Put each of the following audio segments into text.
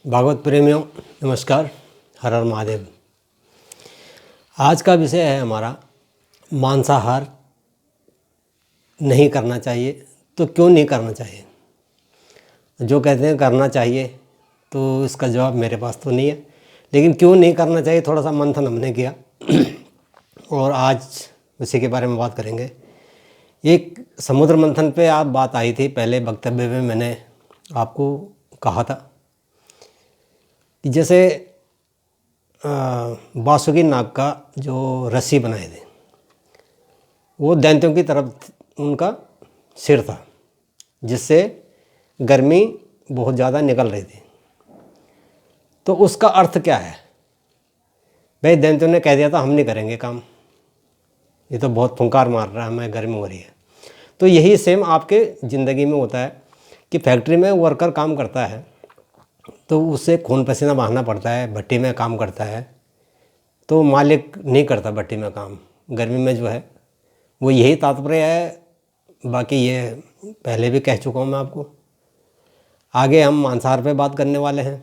भागवत प्रेमियों नमस्कार। हर हर महादेव। आज का विषय है हमारा मांसाहार नहीं करना चाहिए तो क्यों नहीं करना चाहिए। जो कहते हैं करना चाहिए तो इसका जवाब मेरे पास तो नहीं है, लेकिन क्यों नहीं करना चाहिए थोड़ा सा मंथन हमने किया और आज उसी के बारे में बात करेंगे। एक समुद्र मंथन पे आप बात आई थी, पहले वक्तव्य में मैंने आपको कहा था कि जैसे बासुकी नाग का जो रस्सी बनाए थे वो दैत्यों की तरफ उनका सिर था, जिससे गर्मी बहुत ज़्यादा निकल रही थी। तो उसका अर्थ क्या है भाई? दैत्यों ने कह दिया था हम नहीं करेंगे काम, ये तो बहुत फुंकार मार रहा है, हमें गर्मी हो रही है। तो यही सेम आपके ज़िंदगी में होता है कि फैक्ट्री में वर्कर काम करता है तो उससे खून पसीना बहाना पड़ता है, भट्टी में काम करता है, तो मालिक नहीं करता भट्टी में काम गर्मी में जो है वो यही तात्पर्य है। बाकी ये पहले भी कह चुका हूँ मैं आपको। आगे हम मांसाहार पे बात करने वाले हैं,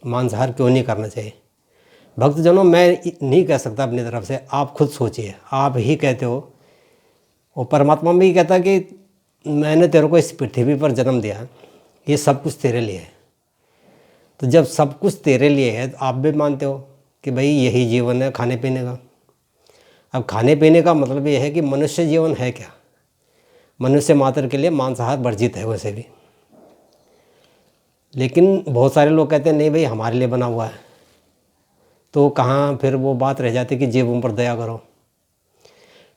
मांसाहार क्यों नहीं करना चाहिए। भक्तजनों, मैं नहीं कह सकता अपनी तरफ से, आप खुद सोचिए। आप ही कहते हो और परमात्मा भी कहता कि मैंने तेरे को इस पृथ्वी पर जन्म दिया, ये सब कुछ तेरे लिए है। तो जब सब कुछ तेरे लिए है तो आप भी मानते हो कि भाई यही जीवन है खाने पीने का। अब खाने पीने का मतलब ये है कि मनुष्य जीवन है क्या? मनुष्य मात्र के लिए मांसाहार वर्जित है वैसे भी, लेकिन बहुत सारे लोग कहते हैं नहीं भाई हमारे लिए बना हुआ है। तो कहाँ फिर वो बात रह जाती कि जीवों पर दया करो।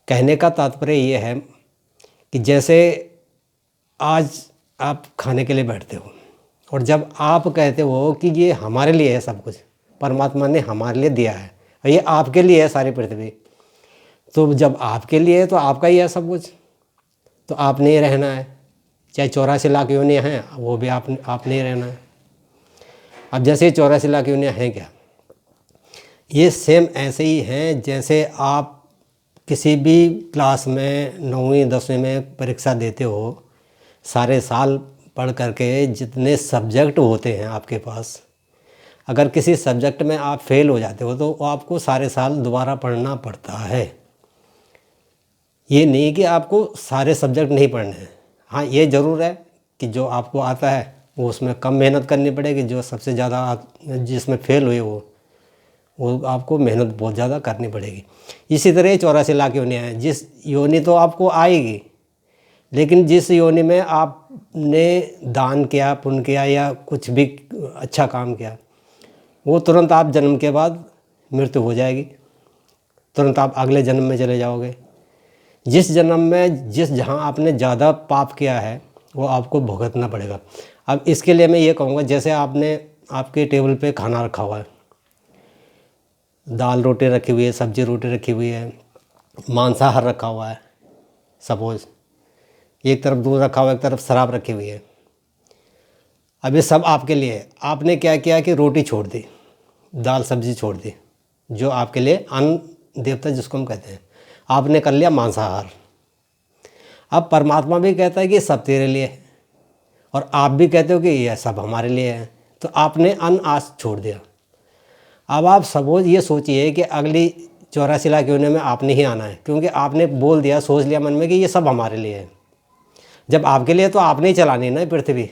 कहने का तात्पर्य ये है कि जैसे आज आप खाने के लिए बैठते हो और जब आप कहते हो कि ये हमारे लिए है, सब कुछ परमात्मा ने हमारे लिए दिया है, ये आपके लिए है सारी पृथ्वी, तो जब आपके लिए है तो आपका ही है सब कुछ, तो आपने ही रहना है। चाहे 84 लाख योनियाँ हैं वो भी आपने ही रहना है। अब जैसे 84 लाख योनियाँ हैं क्या, ये सेम ऐसे ही हैं जैसे आप किसी भी क्लास में 9वीं 10वीं में परीक्षा देते हो, सारे साल पढ़ करके जितने सब्जेक्ट होते हैं आपके पास, अगर किसी सब्जेक्ट में आप फेल हो जाते हो तो आपको सारे साल दोबारा पढ़ना पड़ता है। ये नहीं कि आपको सारे सब्जेक्ट नहीं पढ़ने हैं। हाँ, ये ज़रूर है कि जो आपको आता है वो उसमें कम मेहनत करनी पड़ेगी, जो सबसे ज़्यादा जिसमें फेल हुए वो आपको मेहनत बहुत ज़्यादा करनी पड़ेगी। इसी तरह 84 लाख योनियाँ हैं, जिस योनि तो आपको आएगी, लेकिन जिस योनि में आपने दान किया, पुण्य किया या कुछ भी अच्छा काम किया, वो तुरंत आप जन्म के बाद मृत्यु हो जाएगी, तुरंत आप अगले जन्म में चले जाओगे। जिस जन्म में जहाँ आपने ज़्यादा पाप किया है वो आपको भुगतना पड़ेगा। अब इसके लिए मैं ये कहूँगा, जैसे आपने आपके टेबल पे खाना रखा हुआ है, दाल रोटी रखी हुई है, सब्जी रोटी रखी हुई है, मांसाहार रखा हुआ है, सपोज़ एक तरफ दूध रखा हुआ है, एक तरफ शराब रखी हुई है। अब ये सब आपके लिए है। आपने क्या किया कि रोटी छोड़ दी, दाल सब्जी छोड़ दी, जो आपके लिए अन्न देवता जिसको हम कहते हैं, आपने कर लिया मांसाहार। अब परमात्मा भी कहता है कि सब तेरे लिए है और आप भी कहते हो कि यह सब हमारे लिए है, तो आपने अन्न आज छोड़ दिया। अब आप सपोज ये सोचिए कि अगली 84 लाख योनि में आपने ही आना है, क्योंकि आपने बोल दिया, सोच लिया मन में कि ये सब हमारे लिए है। जब आपके लिए तो आपने ही चलानी है ना पृथ्वी।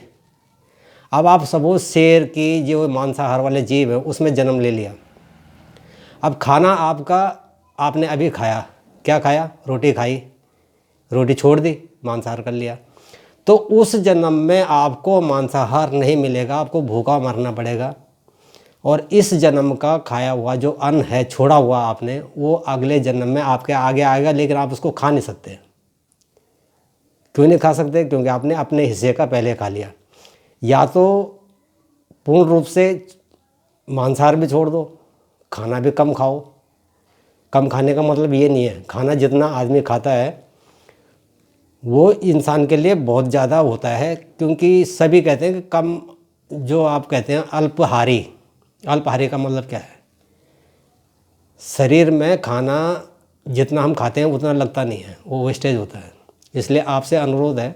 अब आप सपोज शेर की जो मांसाहार वाले जीव है उसमें जन्म ले लिया। अब खाना आपका, आपने अभी खाया, क्या खाया? रोटी खाई, रोटी छोड़ दी, मांसाहार कर लिया, तो उस जन्म में आपको मांसाहार नहीं मिलेगा, आपको भूखा मरना पड़ेगा। और इस जन्म का खाया हुआ जो अन्न है, छोड़ा हुआ आपने, वो अगले जन्म में आपके आगे आएगा, लेकिन आप उसको खा नहीं सकते। क्यों नहीं खा सकते? क्योंकि आपने अपने हिस्से का पहले खा लिया। या तो पूर्ण रूप से मांसाहार भी छोड़ दो, खाना भी कम खाओ। कम खाने का मतलब ये नहीं है, खाना जितना आदमी खाता है वो इंसान के लिए बहुत ज़्यादा होता है, क्योंकि सभी कहते हैं कि कम, जो आप कहते हैं अल्पाहारी। अल्पाहारी का मतलब क्या है? शरीर में खाना जितना हम खाते हैं उतना लगता नहीं है, वो वेस्टेज होता है। इसलिए आपसे अनुरोध है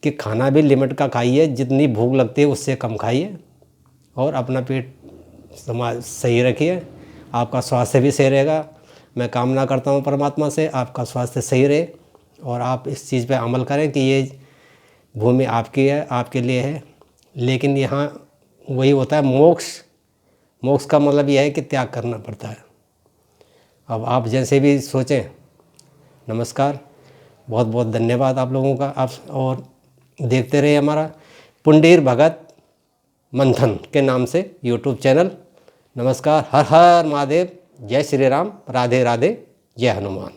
कि खाना भी लिमिट का खाइए, जितनी भूख लगती है उससे कम खाइए और अपना पेट समाज सही रखिए, आपका स्वास्थ्य भी सही रहेगा। मैं कामना करता हूँ परमात्मा से आपका स्वास्थ्य सही रहे और आप इस चीज़ पे अमल करें कि ये भूमि आपकी है, आपके लिए है। लेकिन यहाँ वही होता है, मोक्ष। मोक्ष का मतलब यह है कि त्याग करना पड़ता है। अब आप जैसे भी सोचें। नमस्कार, बहुत बहुत धन्यवाद आप लोगों का। आप और देखते रहिए हमारा पुंडीर भगत मंथन के नाम से यूट्यूब चैनल। नमस्कार, हर हर महादेव, जय श्री राम, राधे राधे, जय हनुमान।